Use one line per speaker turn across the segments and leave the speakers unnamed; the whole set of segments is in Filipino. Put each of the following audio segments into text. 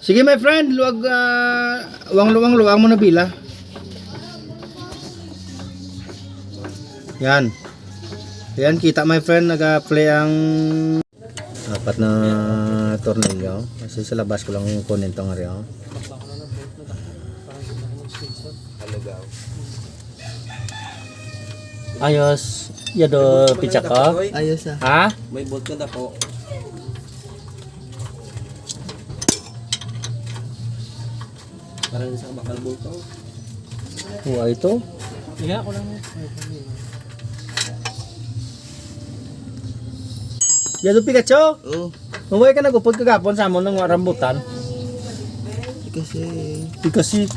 Sige my friend, luwag luwang mo na bila. Yan. Yan kita my friend, nag-play ang apat na tornilyo. Kasi sa labas ko lang kunin tong area. Ayos. Yado pizza ko.
Ayos ah.
Ha?
May bolt ka na po. Parang isang bakal bolt ko.
Ito.
Iya, ako lang.
Yado Pikachu.
Oo.
Umuwi ka nagupod kagapon sa amon ng rambutan.
Kasi
Kasi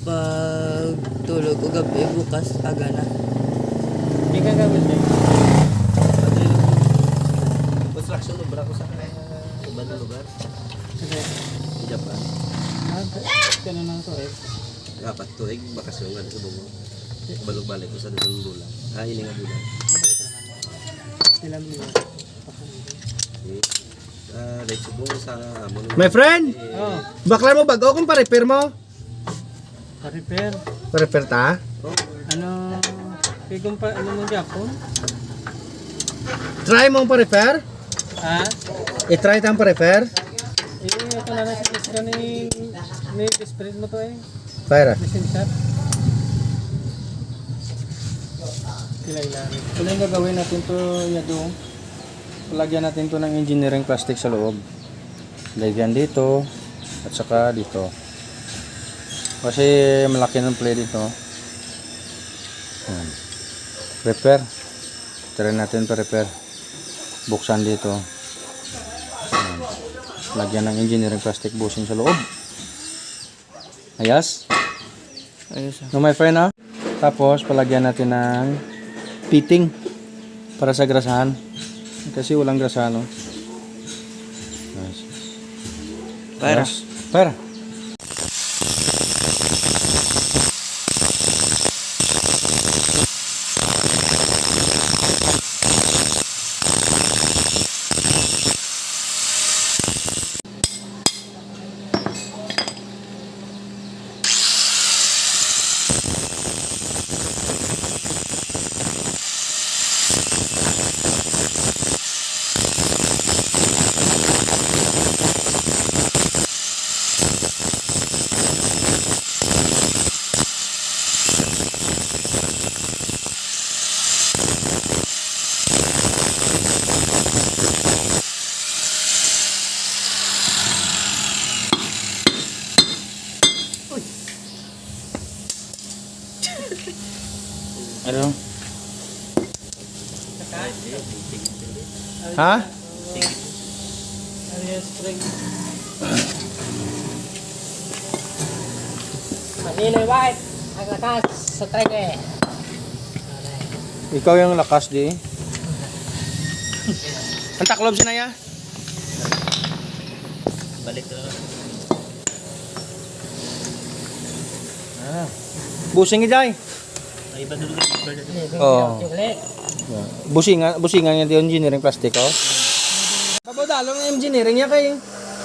pag tulog ko gabi bukas aga na.
hindi ka gawin din.
Construction ubra ko sa ibang lugar. Sa Japan.
Kano nang sorry.
Dapat tuig bakasyon nga sa bungo. Balik ko sa dalawang bulan. Ini nga bulan.
Ilang liwa.
Dahil subong sa amon.
My friend,
Oh.
bakla mo bago kung pa-repair mo.
Pa-repair.
Pa-repair ta?
Ano, kung pa, ano mo Japon?
Try mo pa-repair?
Ha?
I-try tang pa-repair?
Ito na nasa kisra ni spread mo to eh.
Para.
Machine shop. Ilang. Kung yung gagawin natin to, yado, palagyan natin to ng engineering plastic sa loob. Lagyan dito, at saka dito. Kasi malaki ng play dito. Ayan. Repair. Try natin pa-repair. Buksan dito. Ayan. Lagyan ng engineering plastic bushing sa loob. Ayos.
Ayos ah.
No, my friend ha. Tapos palagyan natin ng fitting para sa grasahan. Kasi walang grasahan, no. Nice.
Para.
Yes. Para. Ano?
Ha?
Maninoy White, ang lakas sa trenge.
Ikaw yung lakas di.
Ang taklob siya na ya?
Balik na.
Busing ijay.
Ay iba dulu.
Oo.
Ulit.
Busingan niya di engineering plastic oh. Pabodalo ng engineering niya kay.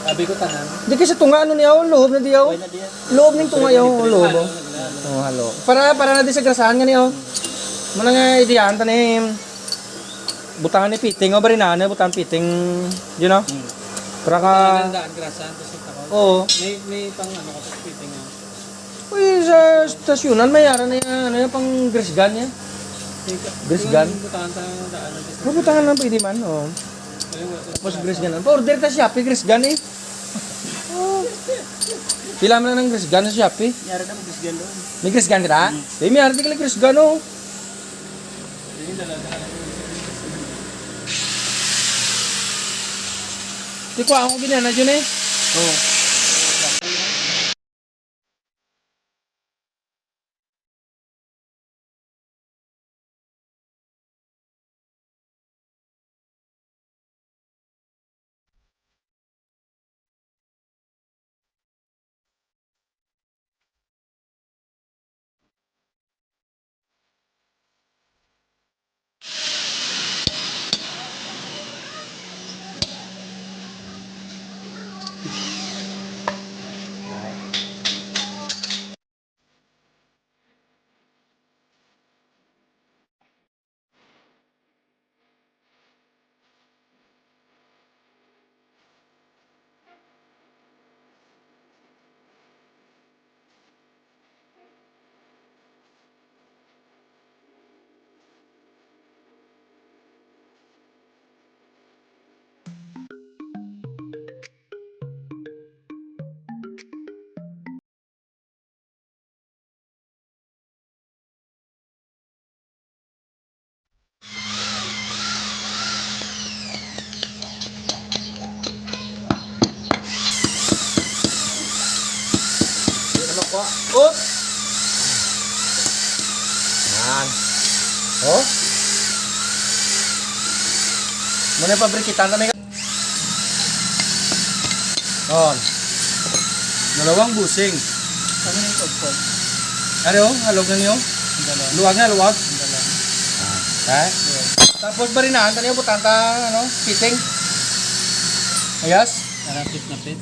Sabi ko tanan.
Di kasi tunga ano niya, loob na diyaw. Loob ning tunga yaw, loob. Oh, halo. Para na di sa grasahan nga niya oh. Muna nga idiyan tanim. Butangan ni fitting o barinana, butangan fitting, you know. Para ka
Daan grasahan to sa tako.
oo.
May pang ano ka sa fitting nga.
Uy, sa stasyonan mayara na yan, ano yan, pang grease gun yan. Grease gun?
Butangan ta daan ng
Puputangan lang pwede man, oh. Tapos grease gun. Pa-order ta sa Shopee, grease gun eh. Oh. Pila mo na ng grease gun sa Shopee?
Yara na bisgan doon.
May grease gun ka na? May article ka grease gun, oh. Di ko ako ginana dyan eh. Oh. Up! Yan. Oh. Muna yung pabrikitan na may... Oh. Dalawang busing.
Ano na yung tugpog?
Ano? Halog na niyo? Luwag na, luwag. Ha? Tapos barinaan, taniyo butanta, ano, piting. Ayas?
Narapit na pit.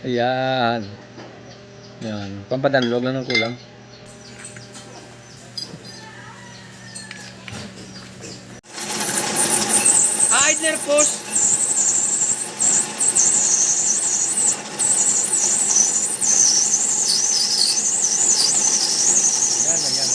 Ayan. Ayan. Pampadanlog lang ng kulang. Idler post. Ayan, ayan.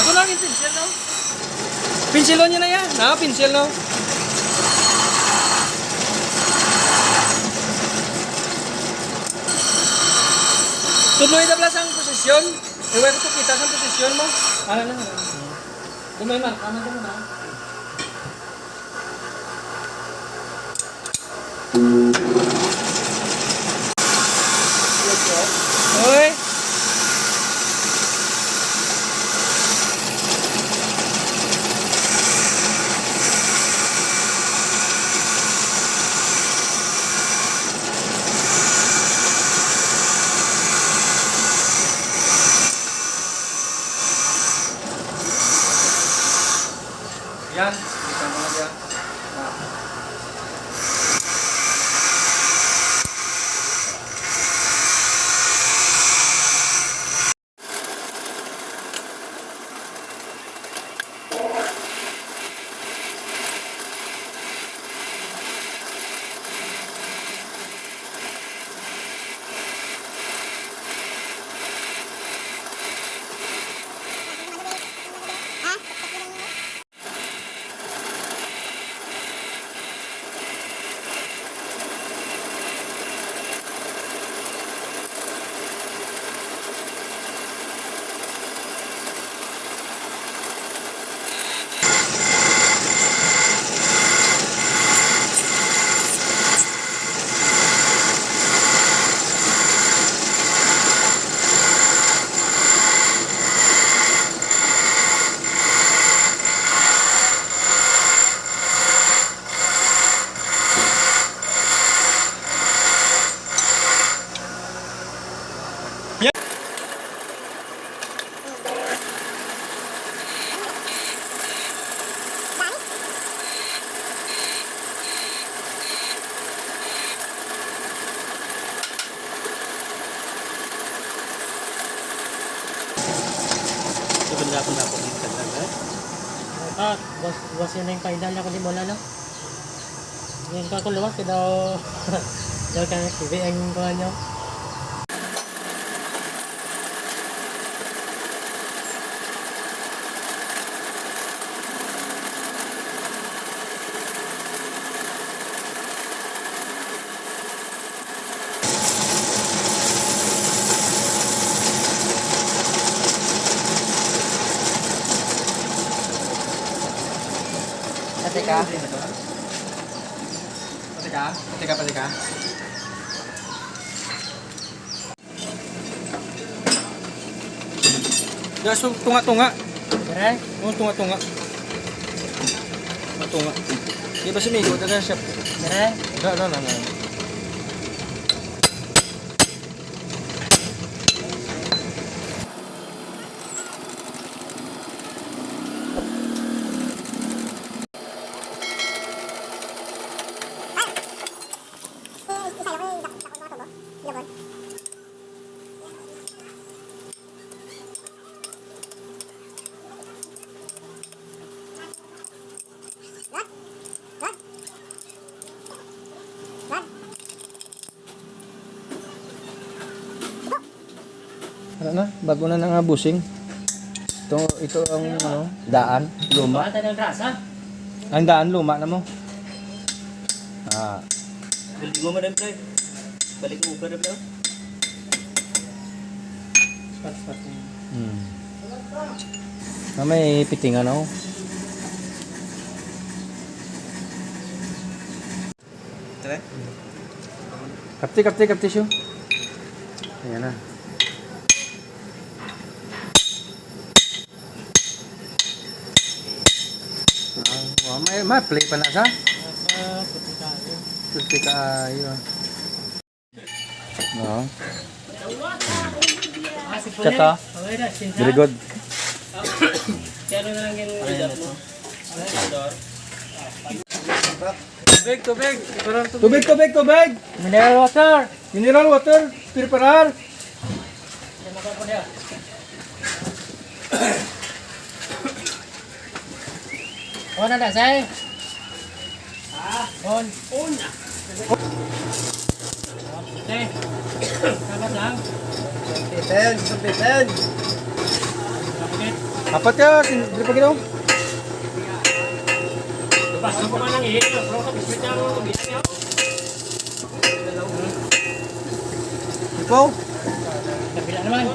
Ako lang yung pinsel, no? Pinsilon niya na yan. Na, pinsel, no? Tuloy na pala ang posisyon. Iwan ko kita sa posisyon mo. Ano na? Kung may marka, ano na? Hoy!
Bos yun na yung final ako di mo lalo. Yung kakuluwas, kaya daw ka TV ang kuha nyo.
Patika. Patika. Ya, tunga-tunga.
Kira?
Oh, tunga-tunga. Tunga. Di ba si Migo? Daga siya.
Kira?
No. Ano na? Bago na nga busing. Ito ang daan, luma.
Bata ng grasa?
Ang daan luma na mo. Ah,
Balik mo madam tayo. Balik mo ka na daw.
Spat.
na may pitingan ako.
Tara.
Kapti siya. Ayan na. May play pa na sa? Puti kaayo. No. Kata. Very good.
Kaya na lang yung leader mo.
Tubig.
Mineral water.
Mineral water. Preparar.
On na say. On. Okay. Dapat lang.
Sampitan.
Apat ya, hindi pa ginaw.
Basta ko man ang ihit. Pero ka biskuit niya mo bilang niya.
Ikaw?
Kabila naman.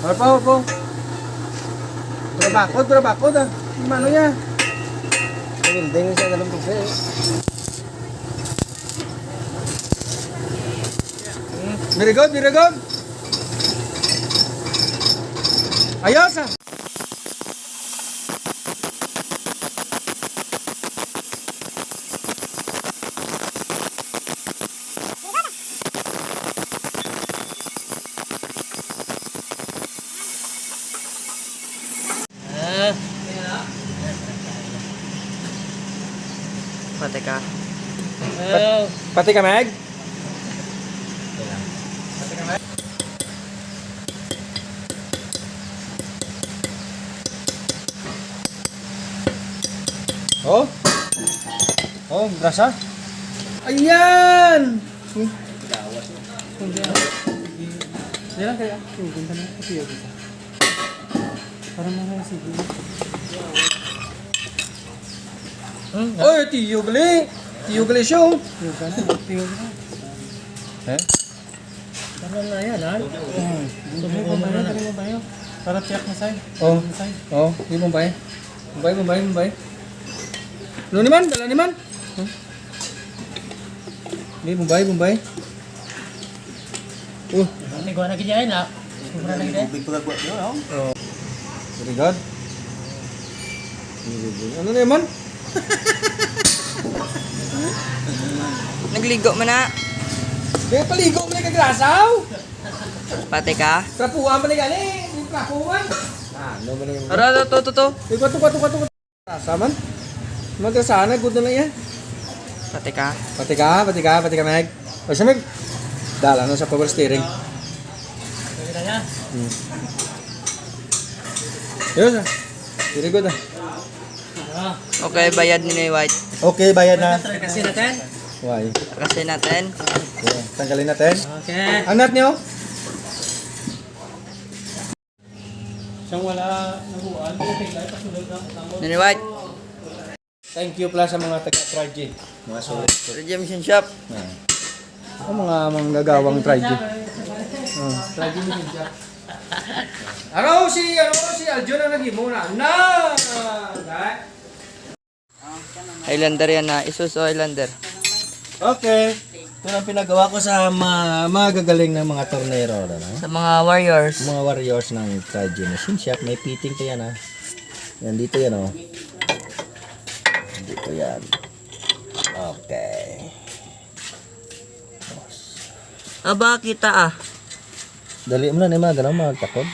Apa? Trabakod ah. Mano niya? Building siya dalam tubig. Very good. Ayos ah.
Patika.
Pati ka, Meg? Oh, grasa. Ayan! Yan lang kaya. Punta na. Para mga sige. Oy, tiyo gali siya.
Tiyo na.
Eh?
Tara na yan, ha? Subukan mo ba yun? Para tiyak na sa'yo.
Oh, di Bombay. Bombay. Lo ni man, dala ni man. Di Bombay.
May gawa na ganyan, ha? Sobra na ganyan.
Oh. Very good. Ano na yaman?
Nagligo mo na.
Di paligo mo na kagrasaw.
Pati ka.
Trapuhan pa na gani. Di trapuhan. Ano ba na yung...
Ara, to.
Di ba tuka. Grasa man? Magkasana, good na lang yan.
Pati ka?
Pati ka, Meg. O siya, Meg. Dala na sa power steering.
Kaya na.
Yun, very good ah.
Okay, bayad ni White.
Okay, bayad na.
Kasi natin.
Why?
Kasi natin.
Okay, tanggalin natin.
Okay.
Ang nut niyo?
Siyang wala nabuan.
Ni White.
Thank you pala sa mga taga-Trage. Mga sulit.
Redemption Shop.
Ang mga manggagawang Trage. Trage mo siya. Ano si Aljon na nag-imo na?
Highlander yan na. Isuzu Highlander.
Okay. Ito ang pinagawa ko sa magagaling ng mga tornero. Ano?
Sa mga warriors.
Mga warriors ng Trage machine shop. May fitting to yan ha. Yan dito yan oh. Dito yan. Okay.
Aba, kita ah.
Dali mo na ni mga ganun magtakod.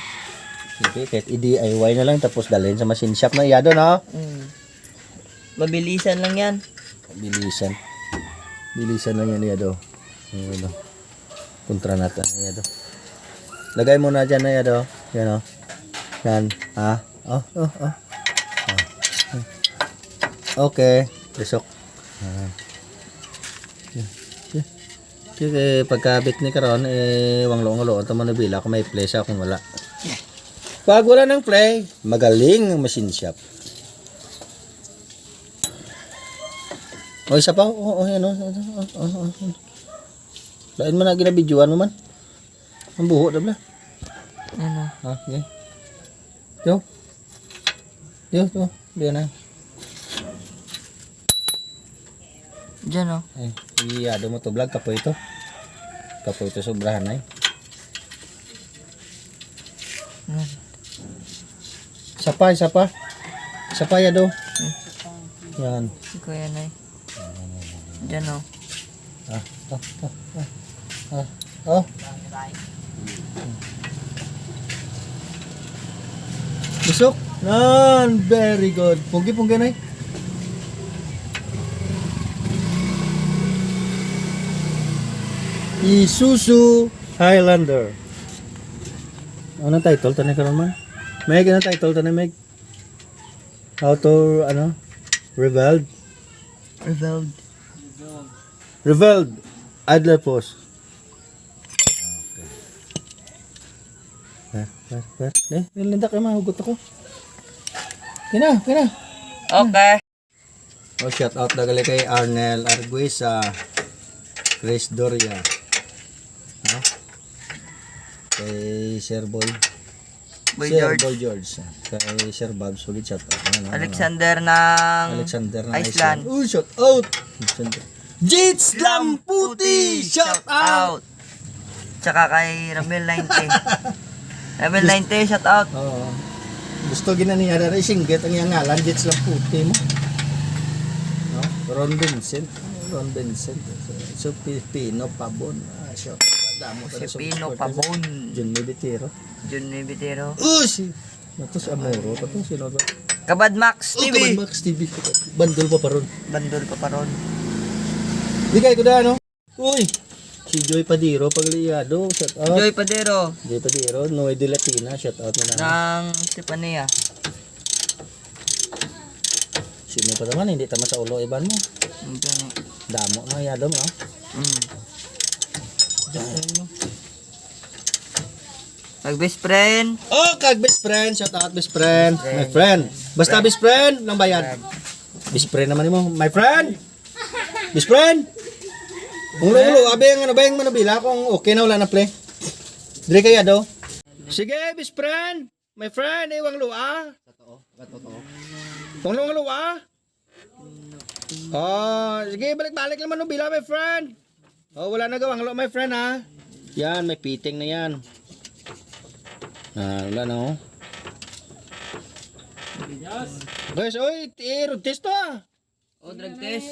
Sige, kahit i-DIY na lang tapos dalhin sa machine shop na iyado no?
Mabilisan lang yan.
Bilisan. Bilisan lang yan iyado. Ano? Kontra natin iyado. Lagay mo na dyan na iyado. Yan o. Yan. Ha? Okay. Besok. Kasi pagkabit ni karon wanglo-nglo ito mo nabila kung may play siya kung wala. Pag wala ng play, magaling ang machine shop. O isa pa, yan o. Lain mo na ginabidyoan mo man. Ang buho na bla.
Ano?
Okay. Yo. Diyan na.
Diyan oh.
Iyado mo to vlog kapoy ito. Kapoy ito sobrahan ay. Isa pa yado. Yan.
Si Kuya Nay. Diyan oh.
Oh. Busok. Very good. Pugi nay. Isuzu Highlander. Anong title tanay karon man? Meg, anong title tanay Meg? How to Rebelled. Adler Post. Okay. Nilinda kayo mahugot ako. Kina.
Okay.
Shout out na gali kay Arnel Arguesa, Chris Doria. Kay Sir Boy George. Kay Sir Bob Solid shout out.
Alexander ng
Iceland. Shout out. Jits Lamputi shout out.
Tsaka kay Ramel 90. Ramel 90 shout out.
Oo. Gusto ginaniya na rin singgit ang iyang ngalan Jits Lamputi mo. No? Ron Vincent. So Pino Pabon. Shout out.
Si Pino Pabon.
Jun Meditero.
Si
Natos Amoro. Patong sino ba?
Kabad Max TV.
Kabad Max TV. Bandol pa ron. Di kayo ko da, no? Uy! Si Joy Padiro, pagliyado. Shout out.
Joy Padero.
Noy de Latina. Shout out na namin.
Ng Stepania.
Sino pa naman, hindi tama sa ulo iban mo.
Diyan eh.
Damo na yado mo, no?
Mag best friend.
Oh, kag best friend. Shout out best friend. My friend. Basta best friend, lang bayad. Best friend naman mo. My friend. Best friend. Ulo, abeng manubila kung okay na wala na play. Dire kaya do. Sige, best friend. My friend, iwang luwa. Kung luwa. Oh, sige, balik-balik lang manubila, my friend. Oh, wala na gawang luwa, my friend, ha. Yan, may fitting na yan. Wala na, oh. Guys, oy, road test to, ah.
Drug test.